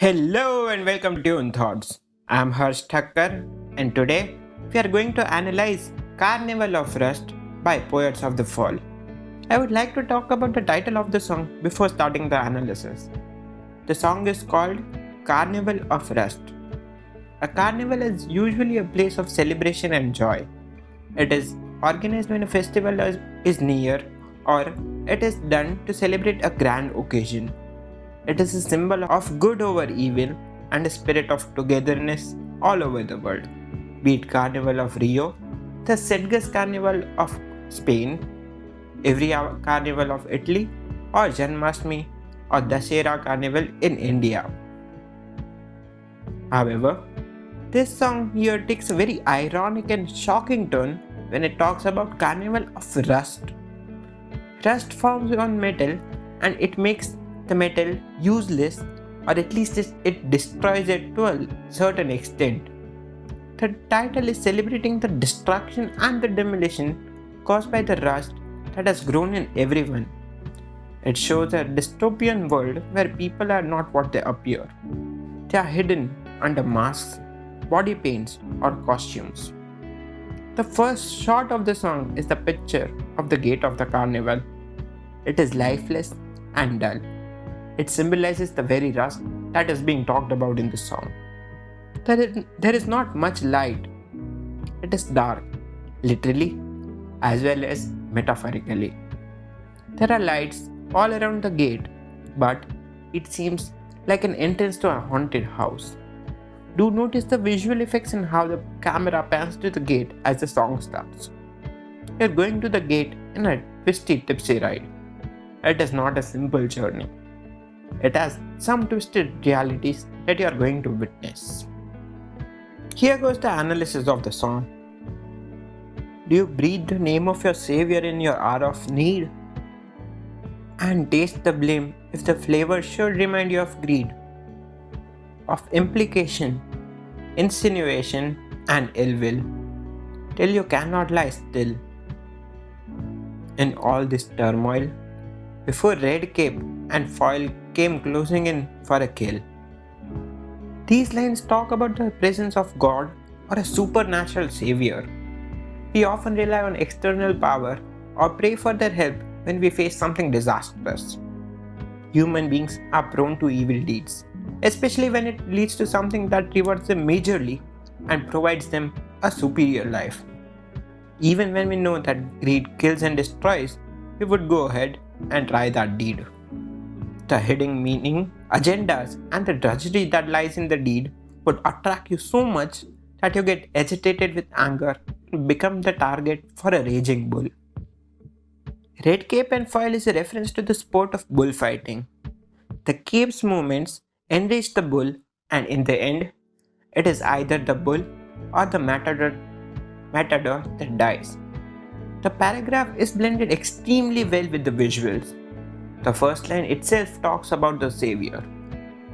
Hello and welcome to Tune Thoughts. I'm Harsh Thakkar and today we are going to analyze Carnival of Rust by Poets of the Fall. I would like to talk about the title of the song before starting the analysis. The song is called Carnival of Rust. A carnival is usually a place of celebration and joy. It is organized when a festival is near or it is done to celebrate a grand occasion. It is a symbol of good over evil and a spirit of togetherness all over the world. Be it Carnival of Rio, the Sedgus Carnival of Spain, every Carnival of Italy, or Janmashtami or Dashera Carnival in India. However, this song here takes a very ironic and shocking turn when it talks about Carnival of Rust. Rust forms on metal and it makes the metal useless, or at least it destroys it to a certain extent. The title is celebrating the destruction and the demolition caused by the rust that has grown in everyone. It shows a dystopian world where people are not what they appear. They are hidden under masks, body paints, or costumes. The first shot of the song is the picture of the gate of the carnival. It is lifeless and dull. It symbolizes the very rust that is being talked about in the song. There is not much light. It is dark, literally as well as metaphorically. There are lights all around the gate, but it seems like an entrance to a haunted house. Do notice the visual effects and how the camera pans to the gate as the song starts. You're going to the gate in a twisty, tipsy ride. It is not a simple journey. It has some twisted realities that you are going to witness. Here goes the analysis of the song. Do you breathe the name of your Savior in your hour of need? And taste the blame if the flavor should remind you of greed, of implication, insinuation, and ill will, till you cannot lie still. In all this turmoil, before red cape and foil came closing in for a kill. These lines talk about the presence of God or a supernatural savior. We often rely on external power or pray for their help when we face something disastrous. Human beings are prone to evil deeds, especially when it leads to something that rewards them majorly and provides them a superior life. Even when we know that greed kills and destroys, we would go ahead and try that deed. The hidden meaning, agendas, and the drudgery that lies in the deed would attract you so much that you get agitated with anger and become the target for a raging bull. Red cape and foil is a reference to the sport of bullfighting. The cape's movements enrage the bull, and in the end, it is either the bull or the matador that dies. The paragraph is blended extremely well with the visuals. The first line itself talks about the savior.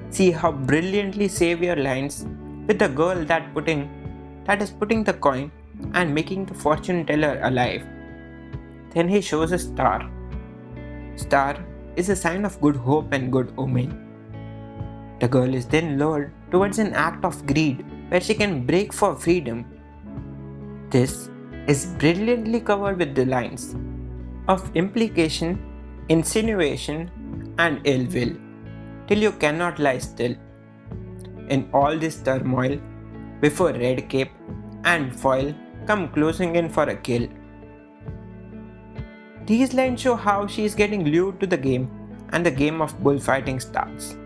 See how brilliantly savior lines with the girl that is putting the coin and making the fortune teller alive. Then he shows a star. Star is a sign of good hope and good omen. The girl is then lured towards an act of greed where she can break for freedom. This is brilliantly covered with the lines of implication, insinuation, and ill will, till you cannot lie still. In all this turmoil, before red cape and foil come closing in for a kill. These lines show how she is getting lured to the game and the game of bullfighting starts.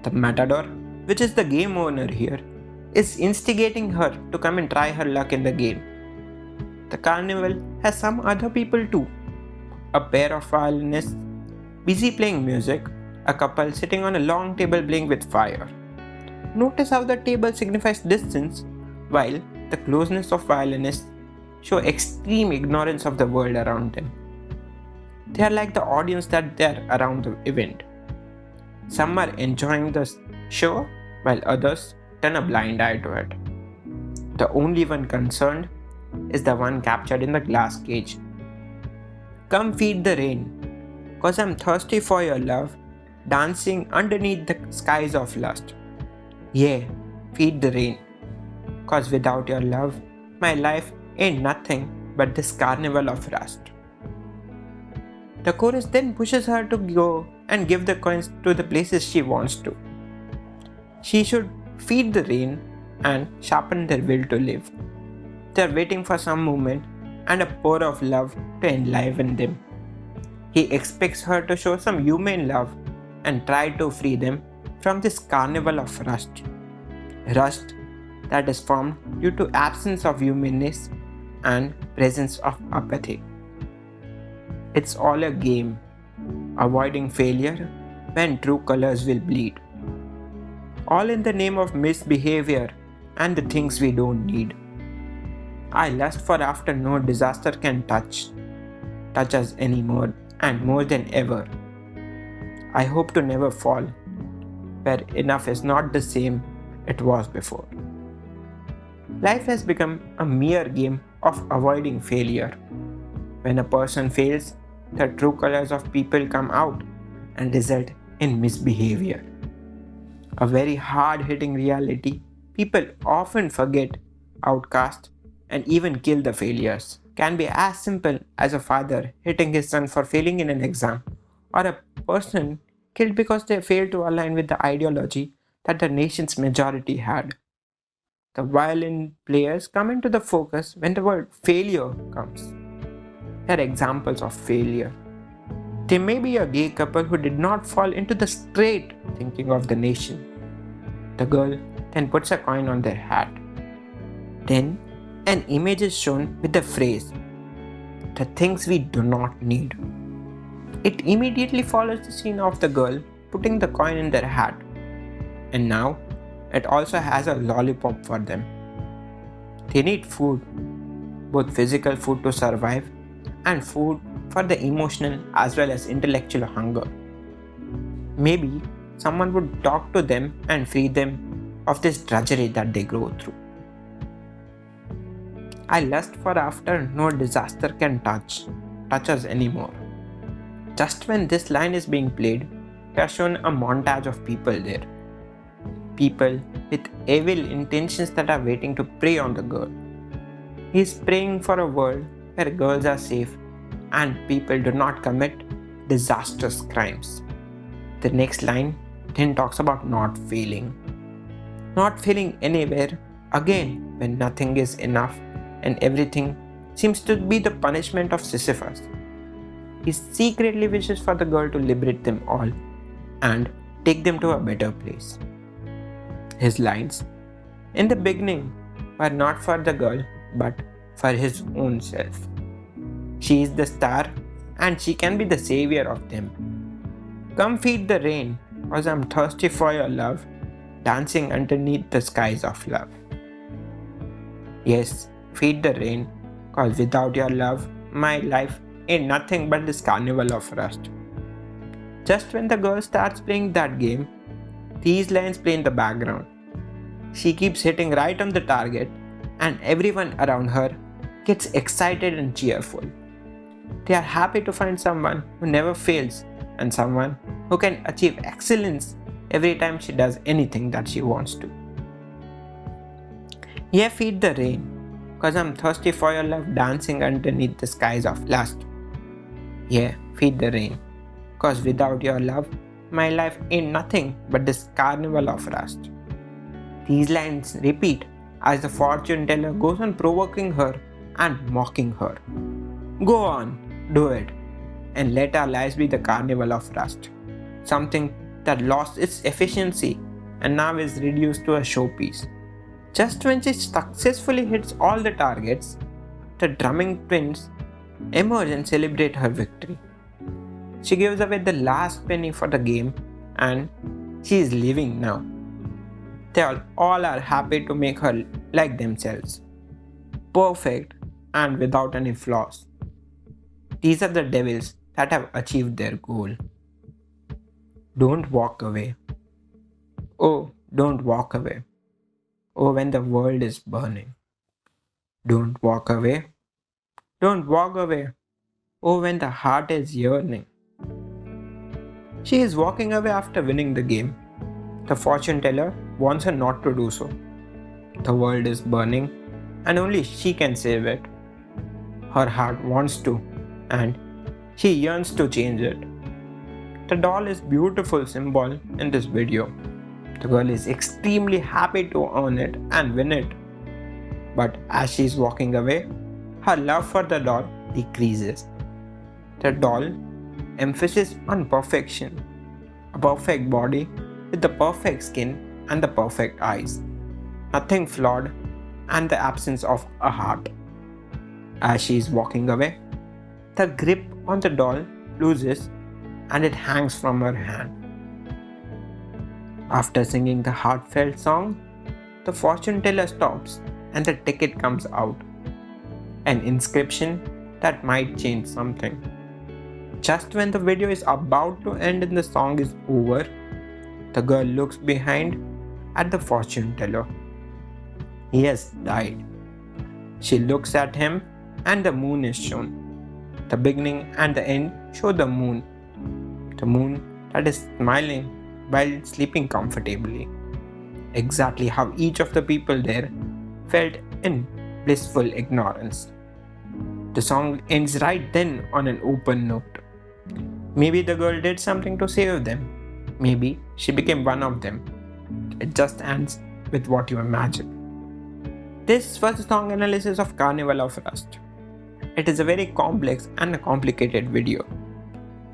The matador, which is the game owner here, is instigating her to come and try her luck in the game. The carnival has some other people too. A pair of violinists busy playing music, a couple sitting on a long table playing with fire. Notice how the table signifies distance, while the closeness of violinists show extreme ignorance of the world around them. They are like the audience that they are around the event. Some are enjoying the show, while others turn a blind eye to it. The only one concerned is the one captured in the glass cage. Come feed the rain, 'cause I'm thirsty for your love, dancing underneath the skies of lust. Yeah, feed the rain. Cause without your love, my life ain't nothing but this carnival of rust. The chorus then pushes her to go and give the coins to the places she wants to. She should feed the rain and sharpen their will to live. They are waiting for some movement and a pour of love to enliven them. He expects her to show some humane love and try to free them from this carnival of rust. Rust that is formed due to absence of humanness and presence of apathy. It's all a game, avoiding failure when true colors will bleed. All in the name of misbehavior and the things we don't need. I lust for after no disaster can touch us anymore and more than ever. I hope to never fall, where enough is not the same it was before. Life has become a mere game of avoiding failure. When a person fails, the true colors of people come out and result in misbehavior. A very hard hitting reality people often forget, outcast, and even kill the failures can be as simple as a father hitting his son for failing in an exam, or a person killed because they failed to align with the ideology that the nation's majority had. The violin players come into the focus when the word failure comes. They are examples of failure. They may be a gay couple who did not fall into the straight thinking of the nation. The girl then puts a coin on their hat. Then an image is shown with the phrase, "the things we do not need." It immediately follows the scene of the girl putting the coin in their hat. And now it also has a lollipop for them. They need food, both physical food to survive and food for the emotional as well as intellectual hunger. Maybe someone would talk to them and free them of this drudgery that they go through. I lust for after no disaster can touch us anymore. Just when this line is being played, we are shown a montage of people there. People with evil intentions that are waiting to prey on the girl. He is praying for a world where girls are safe and people do not commit disastrous crimes. The next line then talks about not failing. Not failing anywhere, again, when nothing is enough and everything seems to be the punishment of Sisyphus. He secretly wishes for the girl to liberate them all and take them to a better place. His lines, in the beginning, were not for the girl but for his own self. She is the star and she can be the savior of them. Come feed the rain, cause I'm thirsty for your love, dancing underneath the skies of love. Yes, feed the rain, cause without your love, my life ain't nothing but this carnival of rust. Just when the girl starts playing that game, these lines play in the background. She keeps hitting right on the target, and everyone around her gets excited and cheerful. They are happy to find someone who never fails and someone who can achieve excellence every time she does anything that she wants to. Yeah, feed the rain, cause I'm thirsty for your love dancing underneath the skies of lust. Yeah, feed the rain, cause without your love, my life ain't nothing but this carnival of rust. These lines repeat as the fortune teller goes on provoking her and mocking her. Go on, do it, and let our lives be the carnival of rust. Something that lost its efficiency and now is reduced to a showpiece. Just when she successfully hits all the targets, the drumming twins emerge and celebrate her victory. She gives away the last penny for the game and she is leaving now. They all are happy to make her like themselves. Perfect and without any flaws. These are the devils that have achieved their goal. Don't walk away. Oh, don't walk away. Oh, when the world is burning. Don't walk away. Don't walk away. Oh, when the heart is yearning. She is walking away after winning the game. The fortune teller wants her not to do so. The world is burning and only she can save it. Her heart wants to, and she yearns to change it. The doll is beautiful symbol in this video. The girl is extremely happy to earn it and win it. But as she is walking away, her love for the doll decreases. The doll emphasis on perfection, a perfect body with the perfect skin and the perfect eyes, nothing flawed, and the absence of a heart. As she is walking away, the grip on the doll looses and it hangs from her hand. After singing the heartfelt song, the fortune teller stops and the ticket comes out. An inscription that might change something. Just when the video is about to end and the song is over, the girl looks behind at the fortune teller. He has died. She looks at him and the moon is shown. The beginning and the end show the moon. The moon that is smiling while sleeping comfortably. Exactly how each of the people there felt in blissful ignorance. The song ends right then on an open note. Maybe the girl did something to save them. Maybe she became one of them. It just ends with what you imagine. This was the song analysis of Carnival of Rust. It is a very complex and a complicated video.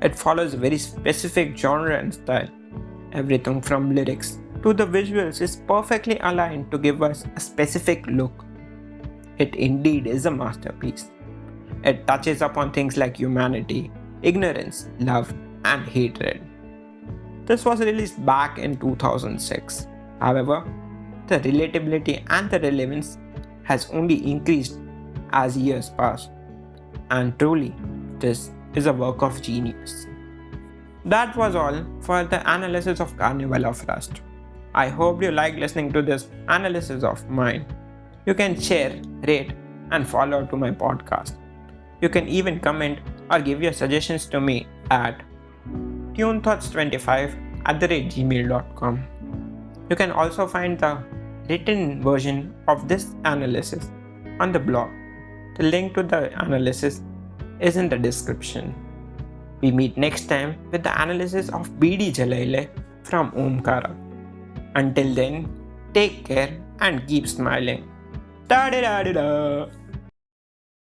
It follows a very specific genre and style. Everything from lyrics to the visuals is perfectly aligned to give us a specific look. It indeed is a masterpiece. It touches upon things like humanity, ignorance, love, and hatred. This was released back in 2006. However, the relatability and the relevance has only increased as years pass. And truly, this is a work of genius. That was all for the analysis of Carnival of Rust. I hope you like listening to this analysis of mine. You can share, rate, and follow to my podcast. You can even comment or give your suggestions to me at tunethoughts25@gmail.com. You can also find the written version of this analysis on the blog. The link to the analysis is in the description. We meet next time with the analysis of Beedi from Omkara. Until then, take care and keep smiling. Da da da da da.